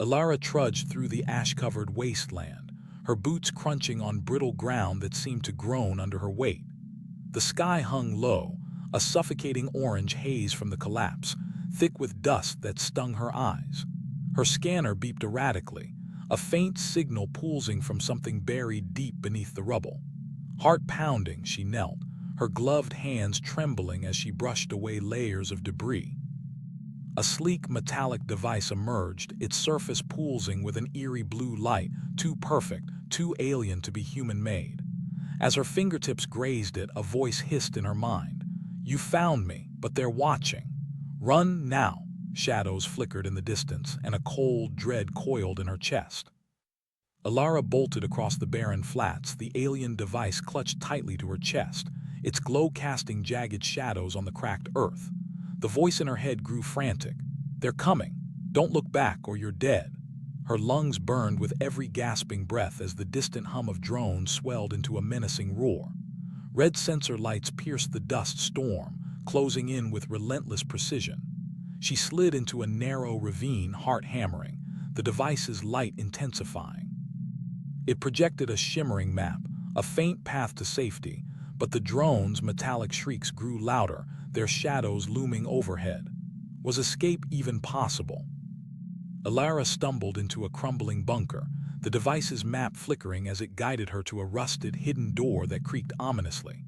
Alara trudged through the ash-covered wasteland, her boots crunching on brittle ground that seemed to groan under her weight. The sky hung low, a suffocating orange haze from the collapse, thick with dust that stung her eyes. Her scanner beeped erratically, a faint signal pulsing from something buried deep beneath the rubble. Heart pounding, she knelt, her gloved hands trembling as she brushed away layers of debris. A sleek metallic device emerged, its surface pulsing with an eerie blue light, too perfect, too alien to be human-made. As her fingertips grazed it, a voice hissed in her mind. "You found me, but they're watching. Run now." Shadows flickered in the distance, and a cold dread coiled in her chest. Alara bolted across the barren flats, the alien device clutched tightly to her chest, its glow casting jagged shadows on the cracked earth. The voice in her head grew frantic. "They're coming. Don't look back or you're dead." Her lungs burned with every gasping breath as the distant hum of drones swelled into a menacing roar. Red sensor lights pierced the dust storm, closing in with relentless precision. She slid into a narrow ravine, heart hammering, the device's light intensifying. It projected a shimmering map, a faint path to safety, but the drones' metallic shrieks grew louder, their shadows looming overhead. Was escape even possible? Alara stumbled into a crumbling bunker, the device's map flickering as it guided her to a rusted, hidden door that creaked ominously.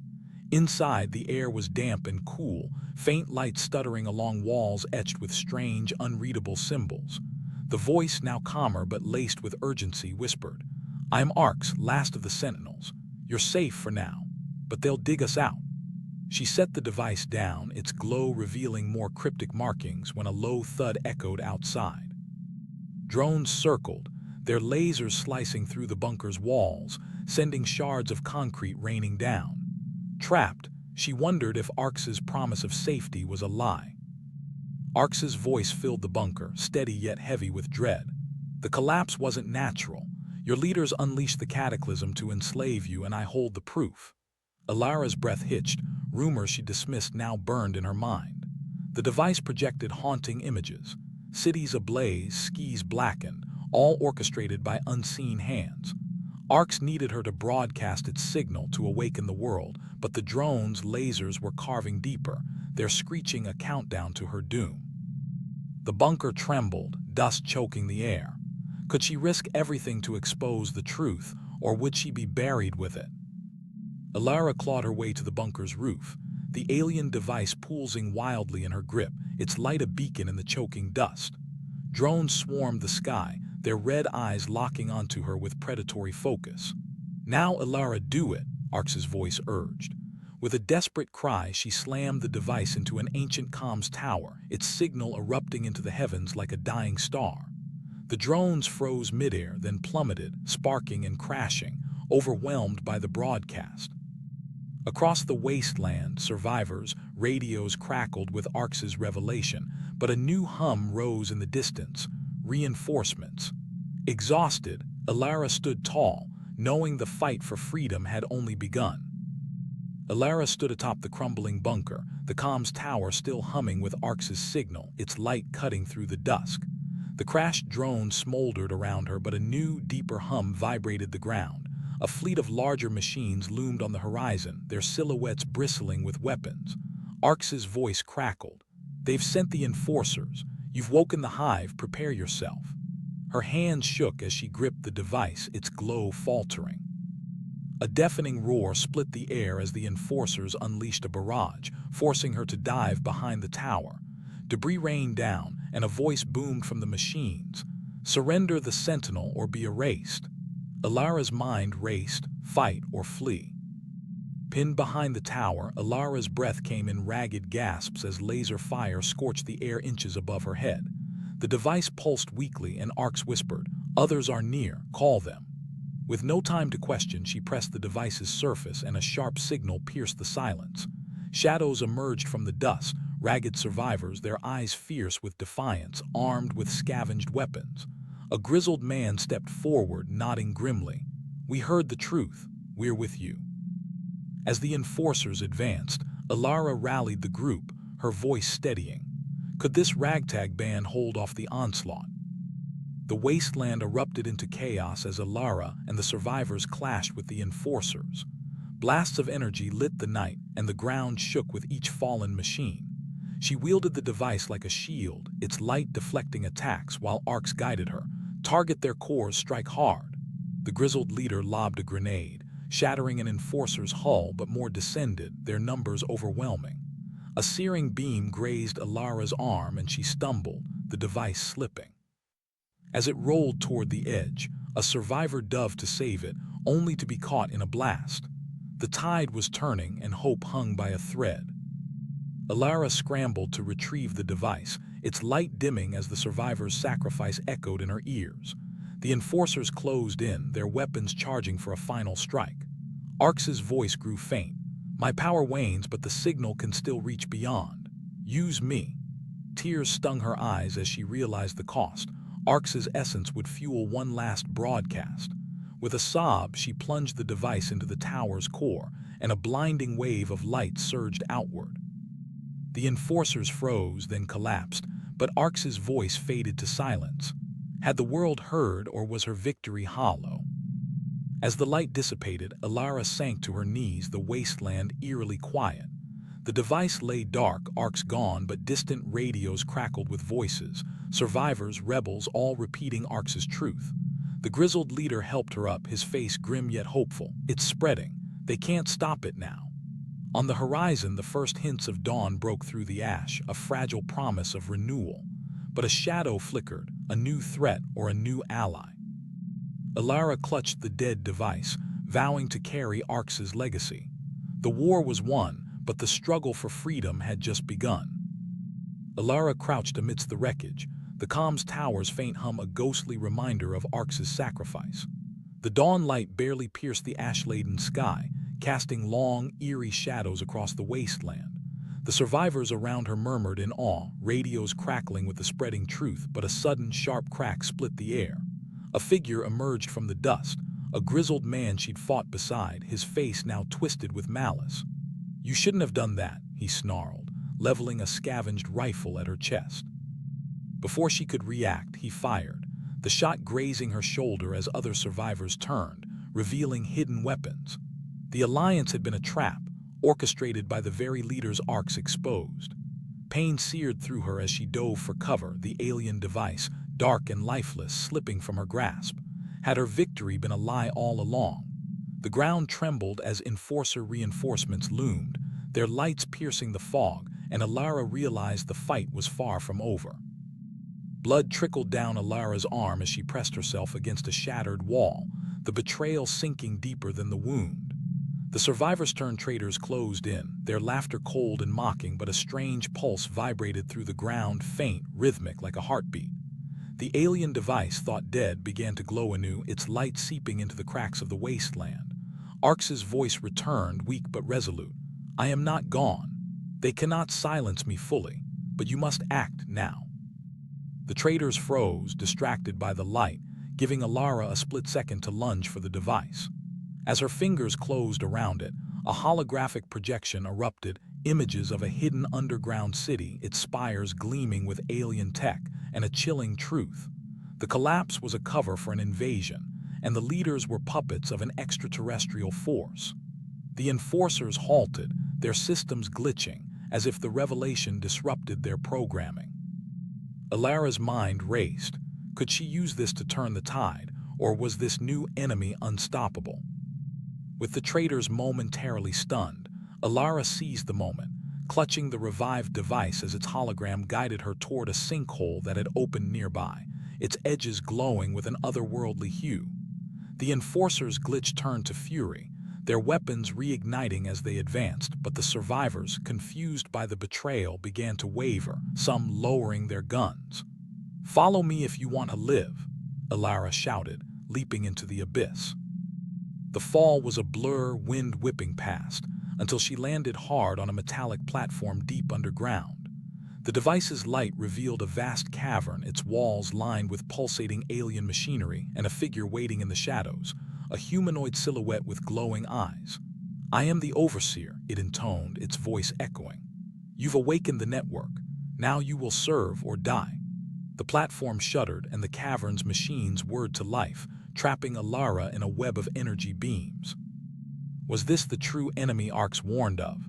Inside, the air was damp and cool, faint light stuttering along walls etched with strange, unreadable symbols. The voice, now calmer but laced with urgency, whispered, "I'm Arx, last of the Sentinels. You're safe for now, but they'll dig us out." She set the device down, its glow revealing more cryptic markings when a low thud echoed outside. Drones circled, their lasers slicing through the bunker's walls, sending shards of concrete raining down. Trapped, she wondered if Arx's promise of safety was a lie. Arx's voice filled the bunker, steady yet heavy with dread. "The collapse wasn't natural. Your leaders unleashed the cataclysm to enslave you, and I hold the proof." Alara's breath hitched, rumors she dismissed now burned in her mind. The device projected haunting images. Cities ablaze, skies blackened, all orchestrated by unseen hands. Arx needed her to broadcast its signal to awaken the world, but the drones' lasers were carving deeper, their screeching a countdown to her doom. The bunker trembled, dust choking the air. Could she risk everything to expose the truth, or would she be buried with it? Alara clawed her way to the bunker's roof, the alien device pulsing wildly in her grip, its light a beacon in the choking dust. Drones swarmed the sky, their red eyes locking onto her with predatory focus. "Now, Alara, do it," Arx's voice urged. With a desperate cry, she slammed the device into an ancient comms tower, its signal erupting into the heavens like a dying star. The drones froze midair, then plummeted, sparking and crashing, overwhelmed by the broadcast. Across the wasteland, survivors' radios crackled with Arx's revelation, but a new hum rose in the distance. Reinforcements. Exhausted, Alara stood tall, knowing the fight for freedom had only begun. Alara stood atop the crumbling bunker, the comms tower still humming with Arx's signal, its light cutting through the dusk. The crashed drone smoldered around her, but a new, deeper hum vibrated the ground. A fleet of larger machines loomed on the horizon, their silhouettes bristling with weapons. Arx's voice crackled. "They've sent the enforcers. You've woken the hive, prepare yourself." Her hands shook as she gripped the device, its glow faltering. A deafening roar split the air as the enforcers unleashed a barrage, forcing her to dive behind the tower. Debris rained down, and a voice boomed from the machines. "Surrender the Sentinel or be erased." Alara's mind raced, fight or flee. Pinned behind the tower, Alara's breath came in ragged gasps as laser fire scorched the air inches above her head. The device pulsed weakly and Arx whispered, "Others are near, call them." With no time to question, she pressed the device's surface and a sharp signal pierced the silence. Shadows emerged from the dust, ragged survivors, their eyes fierce with defiance, armed with scavenged weapons. A grizzled man stepped forward, nodding grimly. "We heard the truth. We're with you." As the enforcers advanced, Alara rallied the group, her voice steadying. Could this ragtag band hold off the onslaught? The wasteland erupted into chaos as Alara and the survivors clashed with the enforcers. Blasts of energy lit the night, and the ground shook with each fallen machine. She wielded the device like a shield, its light deflecting attacks while arcs guided her. Target their cores, strike hard. The grizzled leader lobbed a grenade, shattering an enforcer's hull but more descended, their numbers overwhelming. A searing beam grazed Alara's arm and she stumbled, the device slipping. As it rolled toward the edge, a survivor dove to save it, only to be caught in a blast. The tide was turning and hope hung by a thread. Alara scrambled to retrieve the device, its light dimming as the survivor's sacrifice echoed in her ears. The enforcers closed in, their weapons charging for a final strike. Arx's voice grew faint. My power wanes, but the signal can still reach beyond. Use me. Tears stung her eyes as she realized the cost. Arx's essence would fuel one last broadcast. With a sob, she plunged the device into the tower's core, and a blinding wave of light surged outward. The enforcers froze, then collapsed, but Arx's voice faded to silence. Had the world heard, or was her victory hollow? As the light dissipated, Alara sank to her knees, the wasteland eerily quiet. The device lay dark, Arx gone, but distant radios crackled with voices. Survivors, rebels, all repeating Arx's truth. The grizzled leader helped her up, his face grim yet hopeful. It's spreading. They can't stop it now. On the horizon, the first hints of dawn broke through the ash, a fragile promise of renewal. But a shadow flickered, a new threat or a new ally. Alara clutched the dead device, vowing to carry Arx's legacy. The war was won, but the struggle for freedom had just begun. Alara crouched amidst the wreckage, the comms tower's faint hum a ghostly reminder of Arx's sacrifice. The dawn light barely pierced the ash-laden sky, casting long, eerie shadows across the wasteland. The survivors around her murmured in awe, radios crackling with the spreading truth, but a sudden, sharp crack split the air. A figure emerged from the dust, a grizzled man she'd fought beside, his face now twisted with malice. You shouldn't have done that, he snarled, leveling a scavenged rifle at her chest. Before she could react, he fired, the shot grazing her shoulder as other survivors turned, revealing hidden weapons. The alliance had been a trap, orchestrated by the very leader's Arx exposed. Pain seared through her as she dove for cover, the alien device, dark and lifeless, slipping from her grasp. Had her victory been a lie all along? The ground trembled as enforcer reinforcements loomed, their lights piercing the fog, and Alara realized the fight was far from over. Blood trickled down Alara's arm as she pressed herself against a shattered wall, the betrayal sinking deeper than the wound. The survivors-turned traitors closed in, their laughter cold and mocking, but a strange pulse vibrated through the ground, faint, rhythmic like a heartbeat. The alien device, thought dead, began to glow anew, its light seeping into the cracks of the wasteland. Arx's voice returned, weak but resolute. I am not gone. They cannot silence me fully, but you must act now. The traitors froze, distracted by the light, giving Alara a split second to lunge for the device. As her fingers closed around it, a holographic projection erupted, images of a hidden underground city, its spires gleaming with alien tech, and a chilling truth. The collapse was a cover for an invasion, and the leaders were puppets of an extraterrestrial force. The enforcers halted, their systems glitching, as if the revelation disrupted their programming. Alara's mind raced. Could she use this to turn the tide, or was this new enemy unstoppable? With the traitors momentarily stunned, Alara seized the moment, clutching the revived device as its hologram guided her toward a sinkhole that had opened nearby, its edges glowing with an otherworldly hue. The enforcers' glitch turned to fury, their weapons reigniting as they advanced, but the survivors, confused by the betrayal, began to waver, some lowering their guns. Follow me if you want to live, Alara shouted, leaping into the abyss. The fall was a blur, wind whipping past, until she landed hard on a metallic platform deep underground. The device's light revealed a vast cavern, its walls lined with pulsating alien machinery, and a figure waiting in the shadows, a humanoid silhouette with glowing eyes. I am the Overseer, it intoned, its voice echoing. You've awakened the network. Now you will serve or die. The platform shuddered and the cavern's machines whirred to life, trapping Alara in a web of energy beams. Was this the true enemy Arx warned of?